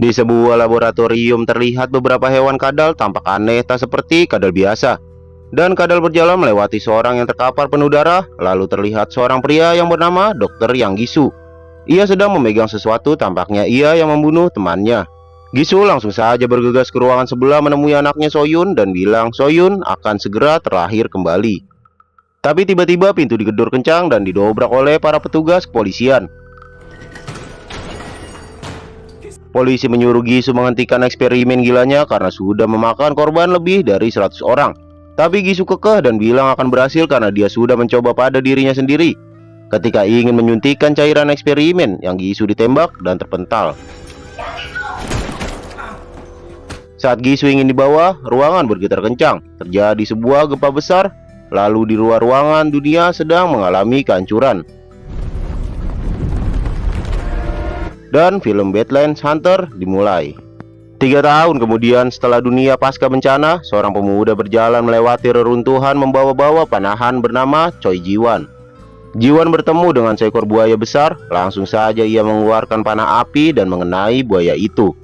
Di sebuah laboratorium terlihat beberapa hewan kadal tampak aneh tak seperti kadal biasa. Dan kadal berjalan melewati seorang yang terkapar penuh darah. Lalu terlihat seorang pria yang bernama Dr. Yang Gisu. Ia sedang memegang sesuatu, tampaknya ia yang membunuh temannya. Gisu langsung saja bergegas ke ruangan sebelah menemui anaknya Soyun dan bilang Soyun akan segera terlahir kembali. Tapi tiba-tiba pintu digedor kencang dan didobrak oleh para petugas kepolisian. Polisi menyuruh Gisu menghentikan eksperimen gilanya karena sudah memakan korban lebih dari 100 orang. Tapi Gisu kekeh dan bilang akan berhasil karena dia sudah mencoba pada dirinya sendiri. Ketika ingin menyuntikkan cairan eksperimen, yang Gisu ditembak dan terpental. Saat Gisu ingin dibawa, ruangan bergetar kencang. Terjadi sebuah gempa besar. Lalu di luar ruangan dunia sedang mengalami kehancuran. Dan film Badlands Hunter dimulai. 3 tahun kemudian setelah dunia pasca bencana, seorang pemuda berjalan melewati reruntuhan membawa-bawa panahan bernama Choi Jiwan. Jiwan bertemu dengan seekor buaya besar. Langsung saja ia mengeluarkan panah api dan mengenai buaya itu.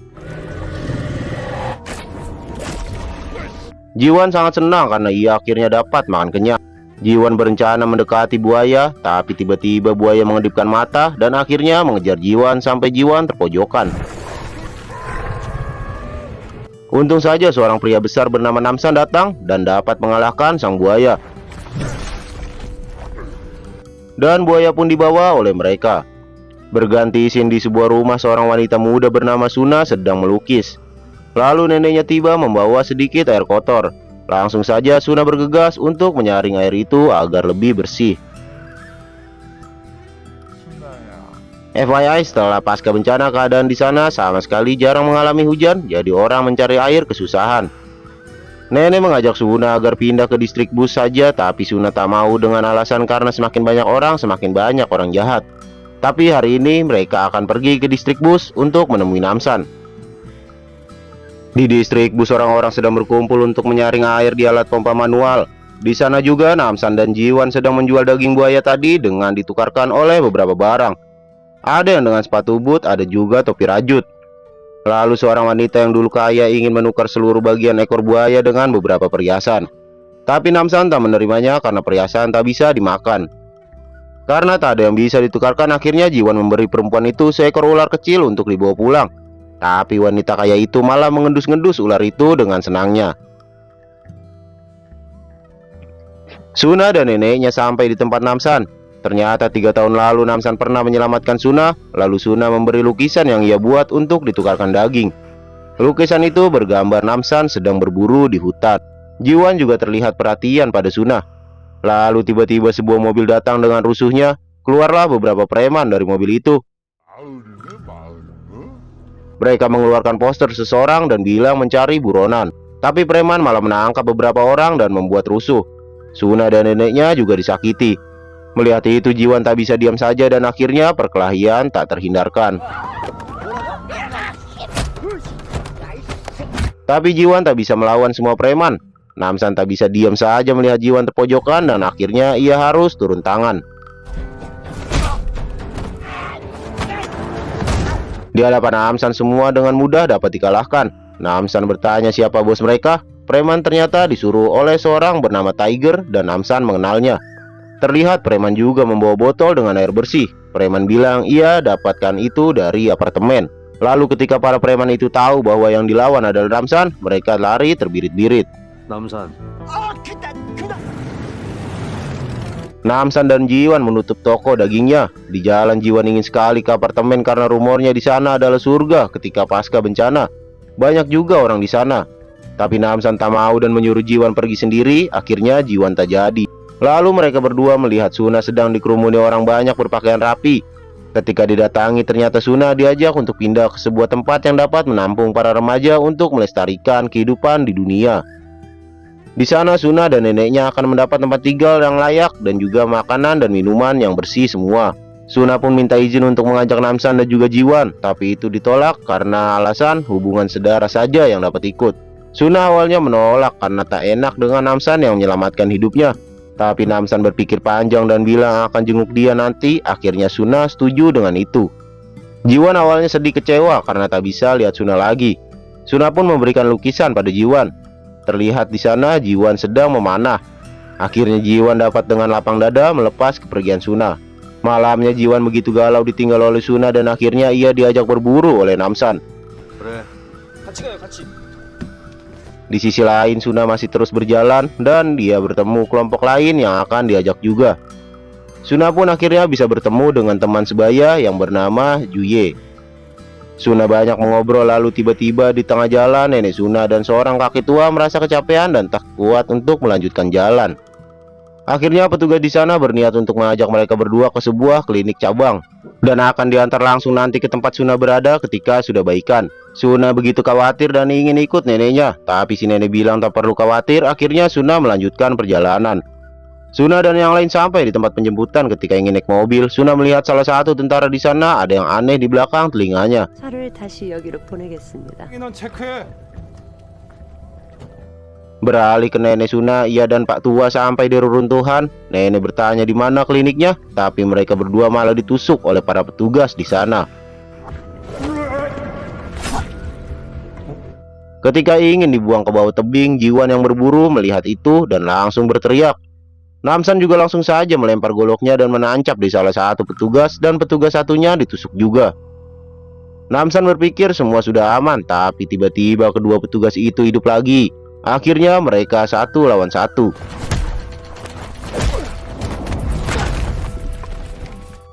Jiwan sangat senang karena ia akhirnya dapat makan kenyang. Jiwan berencana mendekati buaya, tapi tiba-tiba buaya mengedipkan mata dan akhirnya mengejar Jiwan sampai Jiwan terpojokan. Untung saja seorang pria besar bernama Namsan datang dan dapat mengalahkan sang buaya. Dan buaya pun dibawa oleh mereka. Berganti scene di sebuah rumah, seorang wanita muda bernama Suna sedang melukis. Lalu neneknya tiba membawa sedikit air kotor. Langsung saja Suna bergegas untuk menyaring air itu agar lebih bersih. FYI, setelah pasca bencana keadaan di sana sama sekali jarang mengalami hujan, jadi orang mencari air kesusahan. Nenek mengajak Suna agar pindah ke distrik bus saja, tapi Suna tak mau dengan alasan karena semakin banyak orang jahat. Tapi hari ini mereka akan pergi ke distrik bus untuk menemui Namsan. Di distrik bus orang-orang sedang berkumpul untuk menyaring air di alat pompa manual. Di sana juga Namsan dan Jiwan sedang menjual daging buaya tadi dengan ditukarkan oleh beberapa barang. Ada yang dengan sepatu boot, ada juga topi rajut. Lalu seorang wanita yang dulu kaya ingin menukar seluruh bagian ekor buaya dengan beberapa perhiasan. Tapi Namsan tak menerimanya karena perhiasan tak bisa dimakan. Karena tak ada yang bisa ditukarkan, akhirnya Jiwan memberi perempuan itu seekor ular kecil untuk dibawa pulang. Tapi wanita kaya itu malah mengendus-ngendus ular itu dengan senangnya. Suna dan neneknya sampai di tempat Namsan. Ternyata 3 tahun lalu Namsan pernah menyelamatkan Suna. Lalu Suna memberi lukisan yang ia buat untuk ditukarkan daging. Lukisan itu bergambar Namsan sedang berburu di hutan. Jiwan juga terlihat perhatian pada Suna. Lalu tiba-tiba sebuah mobil datang dengan rusuhnya. Keluarlah beberapa preman dari mobil itu. Mereka mengeluarkan poster seseorang dan bilang mencari buronan. Tapi preman malah menangkap beberapa orang dan membuat rusuh. Suna dan neneknya juga disakiti. Melihat itu Jiwan tak bisa diam saja dan akhirnya perkelahian tak terhindarkan. Tapi Jiwan tak bisa melawan semua preman. Namsan tak bisa diam saja melihat Jiwan terpojokan dan akhirnya ia harus turun tangan. Di hadapan Namsan semua dengan mudah dapat dikalahkan. Namsan bertanya siapa bos mereka. Preman ternyata disuruh oleh seorang bernama Tiger dan Namsan mengenalnya. Terlihat preman juga membawa botol dengan air bersih. Preman bilang ia dapatkan itu dari apartemen. Lalu ketika para preman itu tahu bahwa yang dilawan adalah Namsan, mereka lari terbirit-birit. Namsan dan Jiwan menutup toko dagingnya. Di jalan Jiwan ingin sekali ke apartemen karena rumornya di sana adalah surga ketika pasca bencana. Banyak juga orang di sana. Tapi Namsan tak mau dan menyuruh Jiwan pergi sendiri. Akhirnya Jiwan tak jadi. Lalu mereka berdua melihat Suna sedang dikerumuni orang banyak berpakaian rapi. Ketika didatangi ternyata Suna diajak untuk pindah ke sebuah tempat yang dapat menampung para remaja untuk melestarikan kehidupan di dunia. Di sana Suna dan neneknya akan mendapat tempat tinggal yang layak dan juga makanan dan minuman yang bersih semua. Suna pun minta izin untuk mengajak Namsan dan juga Jiwan, tapi itu ditolak karena alasan hubungan saudara saja yang dapat ikut. Suna awalnya menolak karena tak enak dengan Namsan yang menyelamatkan hidupnya. Tapi Namsan berpikir panjang dan bilang akan jenguk dia nanti. Akhirnya Suna setuju dengan itu. Jiwan awalnya sedih kecewa karena tak bisa lihat Suna lagi. Suna pun memberikan lukisan pada Jiwan. Terlihat di sana Jiwan sedang memanah. Akhirnya Jiwan dapat dengan lapang dada melepas kepergian Suna. Malamnya Jiwan begitu galau ditinggal oleh Suna dan akhirnya ia diajak berburu oleh Namsan. Di sisi lain Suna masih terus berjalan dan dia bertemu kelompok lain yang akan diajak juga. Suna pun akhirnya bisa bertemu dengan teman sebaya yang bernama Juye. Suna banyak mengobrol lalu tiba-tiba di tengah jalan nenek Suna dan seorang kakek tua merasa kecapean dan tak kuat untuk melanjutkan jalan. Akhirnya petugas di sana berniat untuk mengajak mereka berdua ke sebuah klinik cabang dan akan diantar langsung nanti ke tempat Suna berada ketika sudah baikan. Suna begitu khawatir dan ingin ikut neneknya, tapi si nenek bilang tak perlu khawatir. Akhirnya Suna melanjutkan perjalanan. Suna dan yang lain sampai di tempat penjemputan. Ketika ingin naik mobil, Suna melihat salah satu tentara di sana ada yang aneh di belakang telinganya. Beralih ke nenek Suna, ia dan Pak Tua sampai di reruntuhan. Nenek bertanya di mana kliniknya, tapi mereka berdua malah ditusuk oleh para petugas di sana. Ketika ingin dibuang ke bawah tebing, Jiwan yang berburu melihat itu dan langsung berteriak. Namsan juga langsung saja melempar goloknya dan menancap di salah satu petugas dan petugas satunya ditusuk juga. Namsan berpikir semua sudah aman, tapi tiba-tiba kedua petugas itu hidup lagi. Akhirnya mereka 1 lawan 1.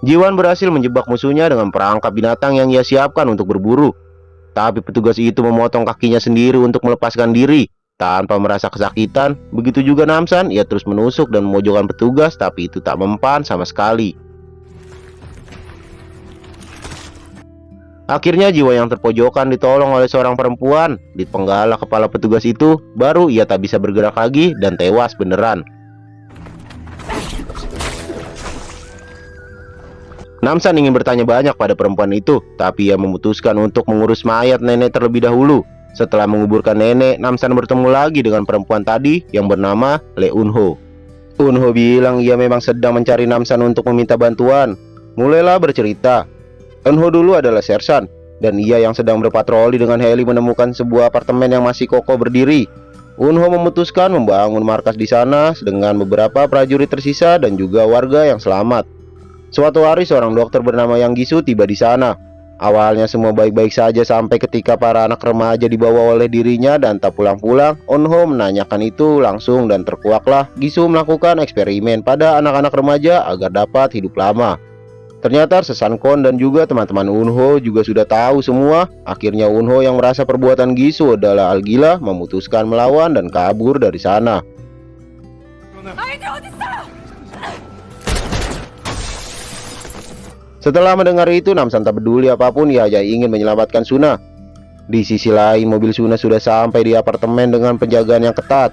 Jiwan berhasil menjebak musuhnya dengan perangkap binatang yang ia siapkan untuk berburu. Tapi petugas itu memotong kakinya sendiri untuk melepaskan diri. Tanpa merasa kesakitan, begitu juga Namsan, ia terus menusuk dan memojokkan petugas, tapi itu tak mempan sama sekali. Akhirnya jiwa yang terpojokan ditolong oleh seorang perempuan. Dipenggal kepala petugas itu, baru ia tak bisa bergerak lagi dan tewas beneran. Namsan ingin bertanya banyak pada perempuan itu, tapi ia memutuskan untuk mengurus mayat nenek terlebih dahulu. Setelah menguburkan nenek, Namsan bertemu lagi dengan perempuan tadi yang bernama Le Unho. Unho bilang ia memang sedang mencari Namsan untuk meminta bantuan. Mulailah bercerita. Unho dulu adalah sersan, dan ia yang sedang berpatroli dengan heli menemukan sebuah apartemen yang masih kokoh berdiri. Unho memutuskan membangun markas di sana dengan beberapa prajurit tersisa dan juga warga yang selamat. Suatu hari seorang dokter bernama Yang Gisu tiba di sana. Awalnya semua baik-baik saja sampai ketika para anak remaja dibawa oleh dirinya dan tak pulang-pulang. Unho menanyakan itu langsung dan terkuaklah Gisu melakukan eksperimen pada anak-anak remaja agar dapat hidup lama. Ternyata Sesankon dan juga teman-teman Unho juga sudah tahu semua. Akhirnya Unho yang merasa perbuatan Gisu adalah al-gila memutuskan melawan dan kabur dari sana. Setelah mendengar itu, Namsan tak peduli apapun, ia hanya ingin menyelamatkan Suna. Di sisi lain, mobil Suna sudah sampai di apartemen dengan penjagaan yang ketat.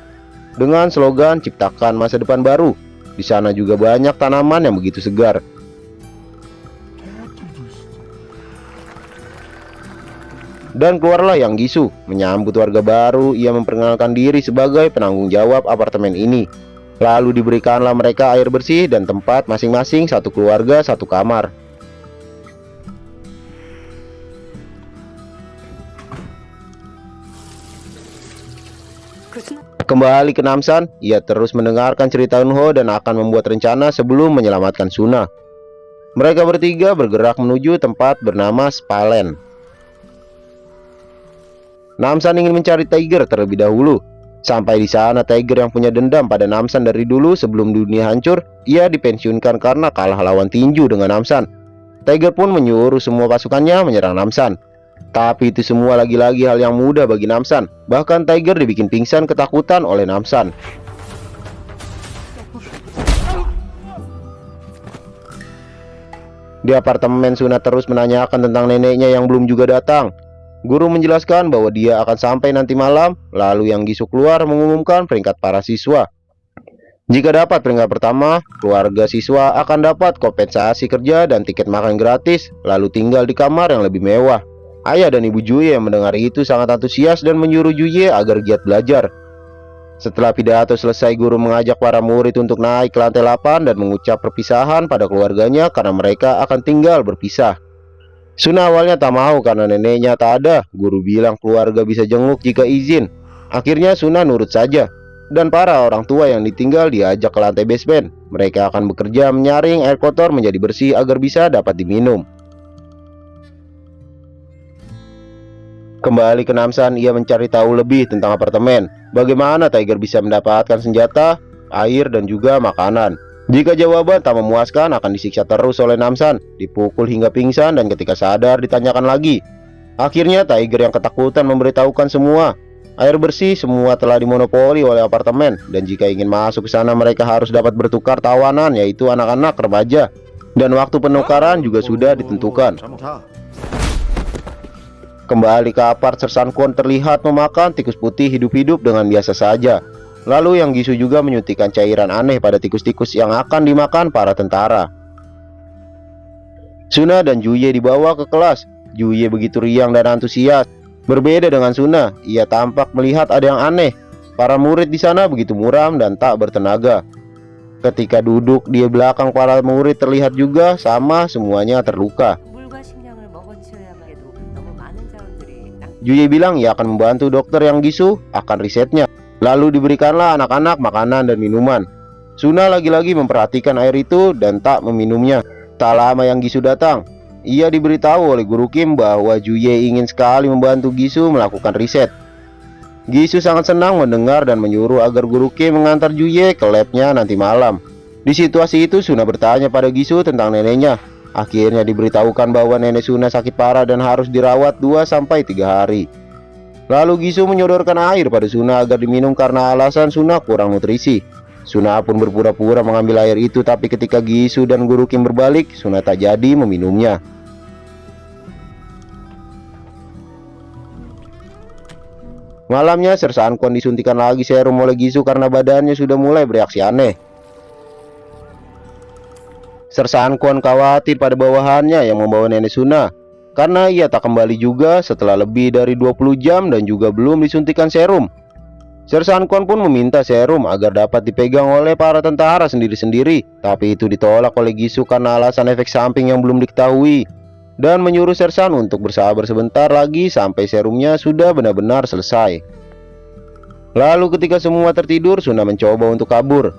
Dengan slogan ciptakan masa depan baru. Di sana juga banyak tanaman yang begitu segar. Dan keluarlah Yang Gisu, menyambut warga baru. Ia memperkenalkan diri sebagai penanggung jawab apartemen ini. Lalu diberikanlah mereka air bersih dan tempat masing-masing, satu keluarga, satu kamar. Kembali ke Namsan, ia terus mendengarkan cerita Unho dan akan membuat rencana sebelum menyelamatkan Suna. Mereka bertiga bergerak menuju tempat bernama Spalen. Namsan ingin mencari Tiger terlebih dahulu. Sampai di sana, Tiger yang punya dendam pada Namsan dari dulu sebelum dunia hancur, ia dipensiunkan karena kalah lawan tinju dengan Namsan. Tiger pun menyuruh semua pasukannya menyerang Namsan. Tapi itu semua lagi-lagi hal yang mudah bagi Namsan. Bahkan Tiger dibikin pingsan ketakutan oleh Namsan. Di apartemen, Suna terus menanyakan tentang neneknya yang belum juga datang. Guru menjelaskan bahwa dia akan sampai nanti malam. Lalu Yang Gisu keluar mengumumkan peringkat para siswa. Jika dapat peringkat pertama, keluarga siswa akan dapat kompensasi kerja dan tiket makan gratis, lalu tinggal di kamar yang lebih mewah. Ayah dan ibu Juye yang mendengar itu sangat antusias dan menyuruh Juye agar giat belajar. Setelah pidato selesai, guru mengajak para murid untuk naik ke lantai 8 dan mengucap perpisahan pada keluarganya karena mereka akan tinggal berpisah. Suna awalnya tak mau karena neneknya tak ada. Guru bilang keluarga bisa jenguk jika izin. Akhirnya Suna nurut saja. Dan para orang tua yang ditinggal diajak ke lantai basement. Mereka akan bekerja menyaring air kotor menjadi bersih agar bisa dapat diminum. Kembali ke Namsan, ia mencari tahu lebih tentang apartemen. Bagaimana Tiger bisa mendapatkan senjata, air, dan juga makanan. Jika jawaban tak memuaskan, akan disiksa terus oleh Namsan, dipukul hingga pingsan, dan ketika sadar ditanyakan lagi. Akhirnya Tiger yang ketakutan memberitahukan semua. Air bersih semua telah dimonopoli oleh apartemen, dan jika ingin masuk ke sana mereka harus dapat bertukar tawanan, yaitu anak-anak remaja. Dan waktu penukaran juga sudah ditentukan. Kembali ke apart, Sersan Kwon terlihat memakan tikus putih hidup-hidup dengan biasa saja. Lalu Yang Gisu juga menyuntikkan cairan aneh pada tikus-tikus yang akan dimakan para tentara. Suna dan Juye dibawa ke kelas. Juye begitu riang dan antusias. Berbeda dengan Suna, ia tampak melihat ada yang aneh. Para murid di sana begitu muram dan tak bertenaga. Ketika duduk di belakang para murid terlihat juga sama semuanya terluka. Juye bilang ia akan membantu dokter Yang Gisu akan risetnya. Lalu diberikanlah anak-anak makanan dan minuman. Suna lagi-lagi memperhatikan air itu dan tak meminumnya. Tak lama Yang Gisu datang. Ia diberitahu oleh Guru Kim bahwa Juye ingin sekali membantu Gisu melakukan riset. Gisu sangat senang mendengar dan menyuruh agar Guru Kim mengantar Juye ke labnya nanti malam. Di situasi itu Suna bertanya pada Gisu tentang neneknya. Akhirnya diberitahukan bahwa nenek Suna sakit parah dan harus dirawat 2-3 hari. Lalu Gisu menyodorkan air pada Suna agar diminum karena alasan Suna kurang nutrisi. Suna pun berpura-pura mengambil air itu, tapi ketika Gisu dan Guru Kim berbalik, Suna tak jadi meminumnya. Malamnya Sersan Kwon disuntikan lagi serum oleh Gisu karena badannya sudah mulai bereaksi aneh. Sersan Kwon khawatir pada bawahannya yang membawa nenek Suna, karena ia tak kembali juga setelah lebih dari 20 jam dan juga belum disuntikan serum. Sersan Kwon pun meminta serum agar dapat dipegang oleh para tentara sendiri-sendiri, tapi itu ditolak oleh Gisu karena alasan efek samping yang belum diketahui, dan menyuruh Sersan untuk bersabar sebentar lagi sampai serumnya sudah benar-benar selesai. Lalu ketika semua tertidur, Suna mencoba untuk kabur.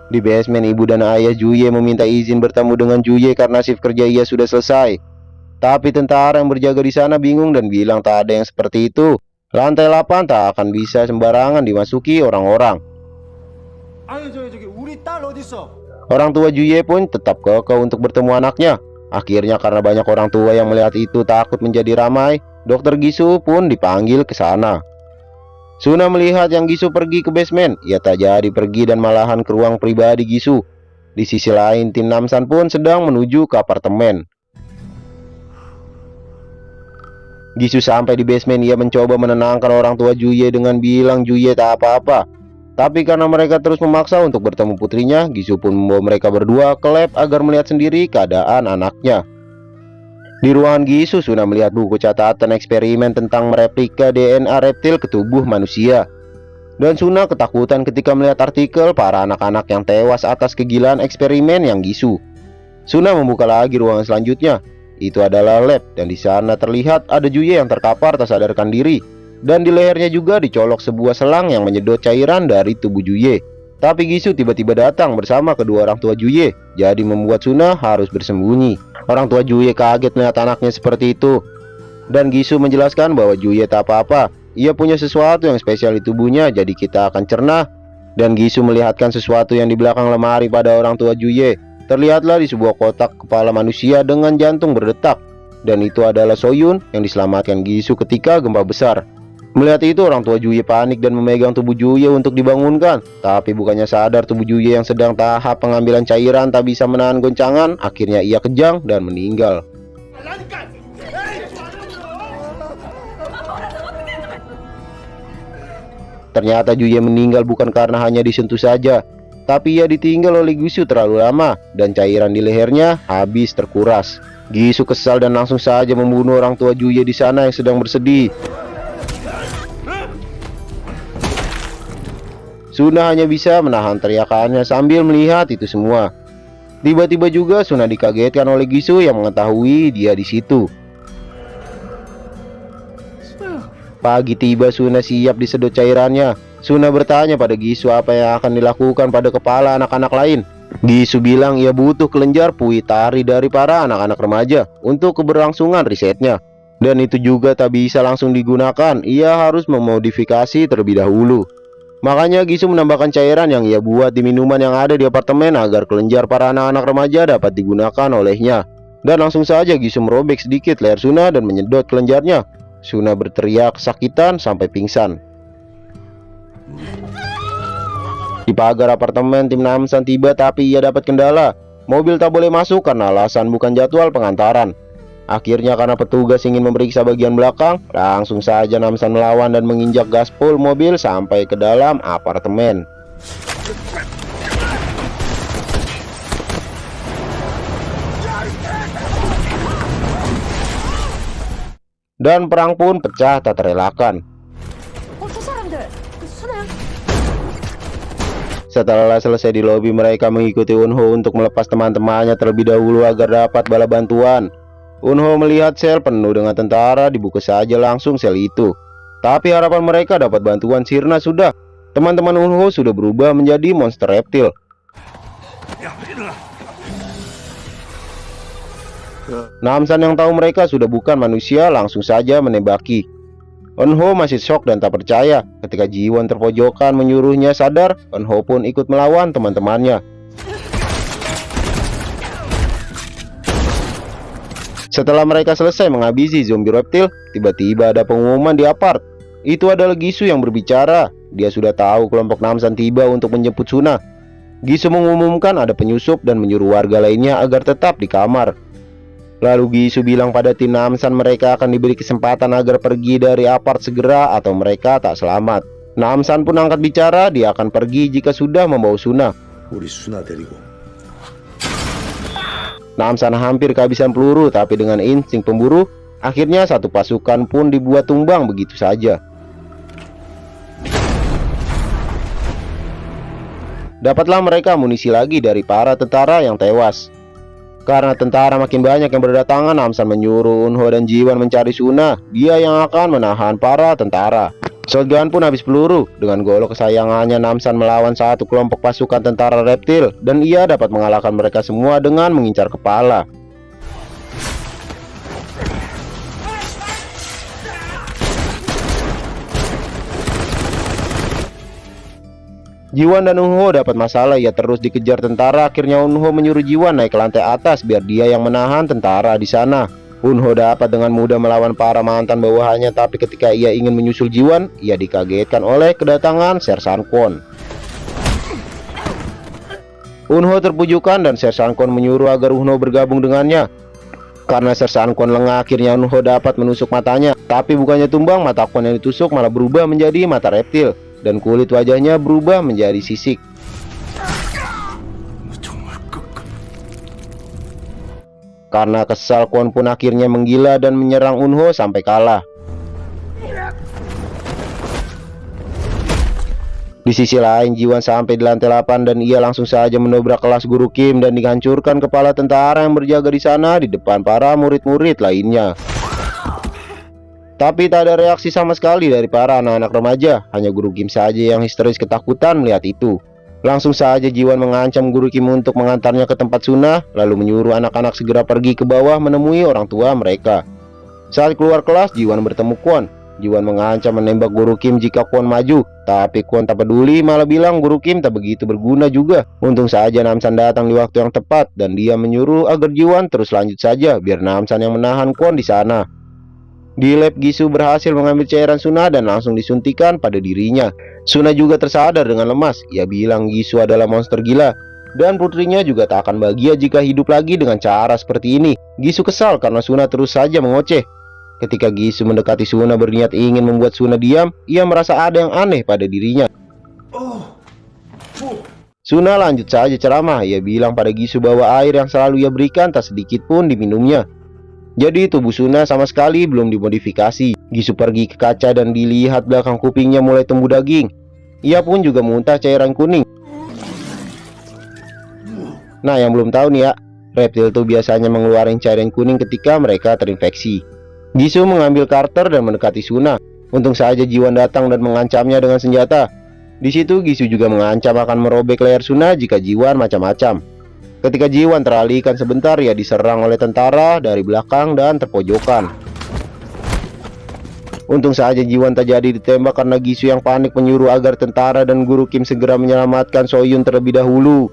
Di basement, ibu dan ayah Juye meminta izin bertemu dengan Juye karena shift kerja ia sudah selesai. Tapi tentara yang berjaga di sana bingung dan bilang tak ada yang seperti itu. Lantai 8 tak akan bisa sembarangan dimasuki orang-orang. Orang tua Juye pun tetap kekeh untuk bertemu anaknya. Akhirnya karena banyak orang tua yang melihat itu takut menjadi ramai, Dokter Gisu pun dipanggil ke sana. Suna melihat Yang Gisu pergi ke basement. Ia tak jadi pergi dan malahan ke ruang pribadi Gisu. Di sisi lain, tim Namsan pun sedang menuju ke apartemen. Gisu sampai di basement, ia mencoba menenangkan orang tua Juye dengan bilang Juye tak apa-apa. Tapi karena mereka terus memaksa untuk bertemu putrinya, Gisu pun membawa mereka berdua ke lab agar melihat sendiri keadaan anaknya. Di ruangan Gisu, Suna melihat buku catatan eksperimen tentang mereplika DNA reptil ke tubuh manusia. Dan Suna ketakutan ketika melihat artikel para anak-anak yang tewas atas kegilaan eksperimen Yang Gisu. Suna membuka lagi ruangan selanjutnya. Itu adalah lab, dan di sana terlihat ada Juye yang terkapar tak sadarkan diri, dan di lehernya juga dicolok sebuah selang yang menyedot cairan dari tubuh Juye. Tapi Gisu tiba-tiba datang bersama kedua orang tua Juye, jadi membuat Suna harus bersembunyi. Orang tua Juye kaget melihat anaknya seperti itu, dan Gisu menjelaskan bahwa Juye tak apa-apa. Ia punya sesuatu yang spesial di tubuhnya, jadi kita akan cerna. Dan Gisu melihatkan sesuatu yang di belakang lemari pada orang tua Juye. Terlihatlah di sebuah kotak kepala manusia dengan jantung berdetak, dan itu adalah Soyun yang diselamatkan Gisu ketika gempa besar. Melihat itu, orang tua Juye panik dan memegang tubuh Juye untuk dibangunkan. Tapi bukannya sadar tubuh Juye yang sedang tahap pengambilan cairan tak bisa menahan goncangan, akhirnya ia kejang dan meninggal. Ternyata Juye meninggal bukan karena hanya disentuh saja, tapi ia ditinggal oleh Gisu terlalu lama dan cairan di lehernya habis terkuras. Gisu kesal dan langsung saja membunuh orang tua Juye di sana yang sedang bersedih. Suna hanya bisa menahan teriakannya sambil melihat itu semua. Tiba-tiba juga Suna dikagetkan oleh Gisu yang mengetahui dia di situ. Pagi tiba, Suna siap disedot cairannya. Suna bertanya pada Gisu apa yang akan dilakukan pada kepala anak-anak lain. Gisu bilang ia butuh kelenjar Puitari dari para anak-anak remaja untuk keberlangsungan risetnya. Dan itu juga tak bisa langsung digunakan, ia harus memodifikasi terlebih dahulu. Makanya Gisu menambahkan cairan yang ia buat di minuman yang ada di apartemen agar kelenjar para anak-anak remaja dapat digunakan olehnya. Dan langsung saja Gisu merobek sedikit leher Suna dan menyedot kelenjarnya. Suna berteriak kesakitan sampai pingsan. Di pagar apartemen tim Namsan tiba, tapi ia dapat kendala. Mobil tak boleh masuk karena alasan bukan jadwal pengantaran. Akhirnya karena petugas ingin memeriksa bagian belakang, langsung saja Namsan melawan dan menginjak gaspol mobil sampai ke dalam apartemen. Dan perang pun pecah tak terelakkan. Setelah selesai di lobi, mereka mengikuti Eunho untuk melepas teman-temannya terlebih dahulu agar dapat bala bantuan. Eunho melihat sel penuh dengan tentara, dibuka saja langsung sel itu. Tapi harapan mereka dapat bantuan sirna sudah. Teman-teman Eunho sudah berubah menjadi monster reptil. Namsan yang tahu mereka sudah bukan manusia langsung saja menembaki. Eunho masih shock dan tak percaya. Ketika Jiwon terpojokan menyuruhnya sadar, Eunho pun ikut melawan teman-temannya. Setelah mereka selesai menghabisi zombie reptil, tiba-tiba ada pengumuman di apart. Itu adalah Gisu yang berbicara. Dia sudah tahu kelompok Namsan tiba untuk menjemput Suna. Gisu mengumumkan ada penyusup dan menyuruh warga lainnya agar tetap di kamar. Lalu Gisu bilang pada tim Namsan mereka akan diberi kesempatan agar pergi dari apart segera atau mereka tak selamat. Namsan pun angkat bicara, dia akan pergi jika sudah membawa Suna. Namsan hampir kehabisan peluru, tapi dengan insting pemburu, akhirnya satu pasukan pun dibuat tumbang begitu saja. Dapatlah mereka amunisi lagi dari para tentara yang tewas. Karena tentara makin banyak yang berdatangan, Namsan menyuruh Eunho dan Jiwon mencari Suna. Dia yang akan menahan para tentara. Shotgun pun habis peluru. Dengan golok kesayangannya, Namsan melawan satu kelompok pasukan tentara reptil, dan ia dapat mengalahkan mereka semua dengan mengincar kepala. Jiwon dan Eunho dapat masalah, ia terus dikejar tentara. Akhirnya Eunho menyuruh Jiwon naik ke lantai atas biar dia yang menahan tentara di sana. Eunho dapat dengan mudah melawan para mantan bawahannya, tapi ketika ia ingin menyusul Jiwon, ia dikagetkan oleh kedatangan Sersan Kwon. Eunho terpujukan dan Sersan Kwon menyuruh agar Eunho bergabung dengannya. Karena Sersan Kwon lengah, akhirnya Eunho dapat menusuk matanya. Tapi bukannya tumbang, mata Kwon yang ditusuk malah berubah menjadi mata reptil. Dan kulit wajahnya berubah menjadi sisik. Karena kesal, Kwon pun akhirnya menggila dan menyerang Eunho sampai kalah. Di sisi lain, Jiwon sampai di lantai 8 dan ia langsung saja menobrak kelas Guru Kim dan dihancurkan kepala tentara yang berjaga di sana di depan para murid-murid lainnya. Tapi tak ada reaksi sama sekali dari para anak-anak remaja. Hanya Guru Kim saja yang histeris ketakutan melihat itu. Langsung saja Jiwon mengancam Guru Kim untuk mengantarnya ke tempat Suna, lalu menyuruh anak-anak segera pergi ke bawah menemui orang tua mereka. Saat keluar kelas, Jiwon bertemu Kwon. Jiwon mengancam menembak Guru Kim jika Kwon maju, tapi Kwon tak peduli, malah bilang Guru Kim tak begitu berguna juga. Untung saja Namsan datang di waktu yang tepat dan dia menyuruh agar Jiwon terus lanjut saja biar Namsan yang menahan Kwon di sana. Di lab, Gisu berhasil mengambil cairan Suna dan langsung disuntikan pada dirinya. Suna juga tersadar dengan lemas. Ia bilang Gisu adalah monster gila dan putrinya juga tak akan bahagia jika hidup lagi dengan cara seperti ini. Gisu kesal karena Suna terus saja mengoceh. Ketika Gisu mendekati Suna berniat ingin membuat Suna diam, ia merasa ada yang aneh pada dirinya. Suna lanjut saja ceramah. Ia bilang pada Gisu bahwa air yang selalu ia berikan tak sedikit pun diminumnya. Jadi tubuh Suna sama sekali belum dimodifikasi. Gisu pergi ke kaca dan dilihat belakang kupingnya mulai tumbuh daging. Ia pun juga muntah cairan kuning. Nah, yang belum tahu nih ya, reptil tuh biasanya mengeluarkan cairan kuning ketika mereka terinfeksi. Gisu mengambil Carter dan mendekati Suna. Untung saja Jiwan datang dan mengancamnya dengan senjata. Di situ Gisu juga mengancam akan merobek leher Suna jika Jiwan macam-macam. Ketika Jiwan teralihkan sebentar, ia diserang oleh tentara dari belakang dan terpojokan. Untung saja Jiwan tak jadi ditembak karena Gisu yang panik menyuruh agar tentara dan guru Kim segera menyelamatkan Soyun terlebih dahulu.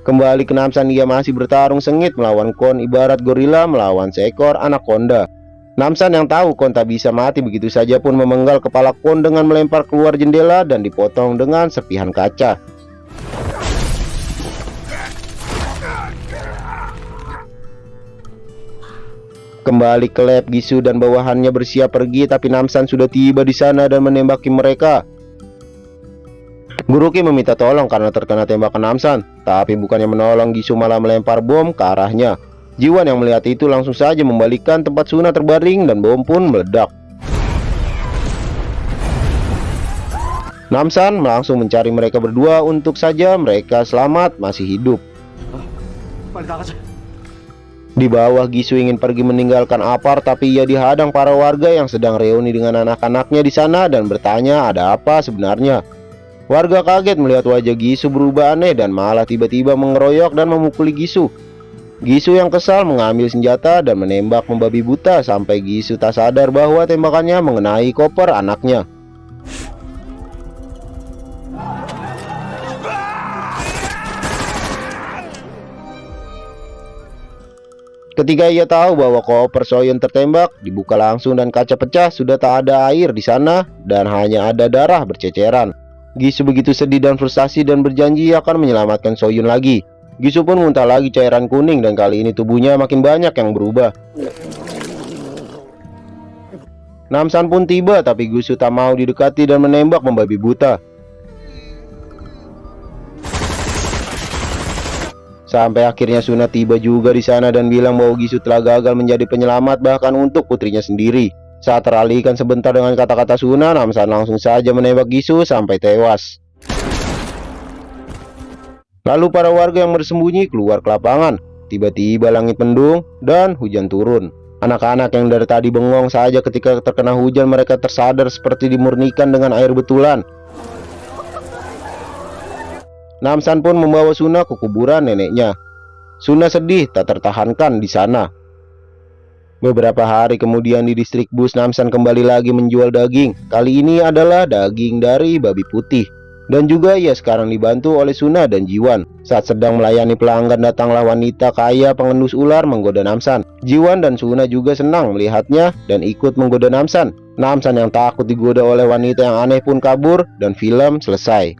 Kembali ke Namsan, ia masih bertarung sengit melawan Kon ibarat gorila melawan seekor anaconda. Namsan yang tahu Kon tak bisa mati begitu saja pun memenggal kepala Kon dengan melempar keluar jendela dan dipotong dengan serpihan kaca. Kembali ke lab, Gisu dan bawahannya bersiap pergi, tapi Namsan sudah tiba di sana dan menembaki mereka. Guru Kim meminta tolong karena terkena tembakan Namsan, tapi bukannya menolong, Gisu malah melempar bom ke arahnya. Jiwan yang melihat itu langsung saja membalikkan tempat Suna terbaring dan bom pun meledak. Namsan langsung mencari mereka berdua untuk saja mereka selamat masih hidup. Di bawah, Gisu ingin pergi meninggalkan Apar, tapi ia dihadang para warga yang sedang reuni dengan anak-anaknya di sana dan bertanya ada apa sebenarnya. Warga kaget melihat wajah Gisu berubah aneh dan malah tiba-tiba mengeroyok dan memukuli Gisu. Gisu yang kesal mengambil senjata dan menembak membabi buta sampai Gisu tak sadar bahwa tembakannya mengenai koper anaknya. Ketika ia tahu bahwa koper Soyun tertembak, dibuka langsung dan kaca pecah. Sudah tak ada air di sana dan hanya ada darah berceceran. Gisu begitu sedih dan frustasi dan berjanji akan menyelamatkan Soyun lagi. Gisu pun muntah lagi cairan kuning dan kali ini tubuhnya makin banyak yang berubah. Namsan pun tiba, tapi Gisu tak mau didekati dan menembak membabi buta. Sampai akhirnya Suna tiba juga di sana dan bilang bahwa Gisu telah gagal menjadi penyelamat bahkan untuk putrinya sendiri. Saat teralihkan sebentar dengan kata-kata Suna, Namsan langsung saja menembak Gisu sampai tewas. Lalu para warga yang bersembunyi keluar ke lapangan. Tiba-tiba langit mendung dan hujan turun. Anak-anak yang dari tadi bengong saja ketika terkena hujan, mereka tersadar seperti dimurnikan dengan air betulan. Namsan pun membawa Suna ke kuburan neneknya. Suna sedih tak tertahankan di sana. Beberapa hari kemudian di distrik bus, Namsan kembali lagi menjual daging. Kali ini adalah daging dari babi putih. Dan juga ia sekarang dibantu oleh Suna dan Jiwan. Saat sedang melayani pelanggan, datanglah wanita kaya pengendus ular menggoda Namsan. Jiwan dan Suna juga senang melihatnya dan ikut menggoda Namsan. Namsan yang takut digoda oleh wanita yang aneh pun kabur dan film selesai.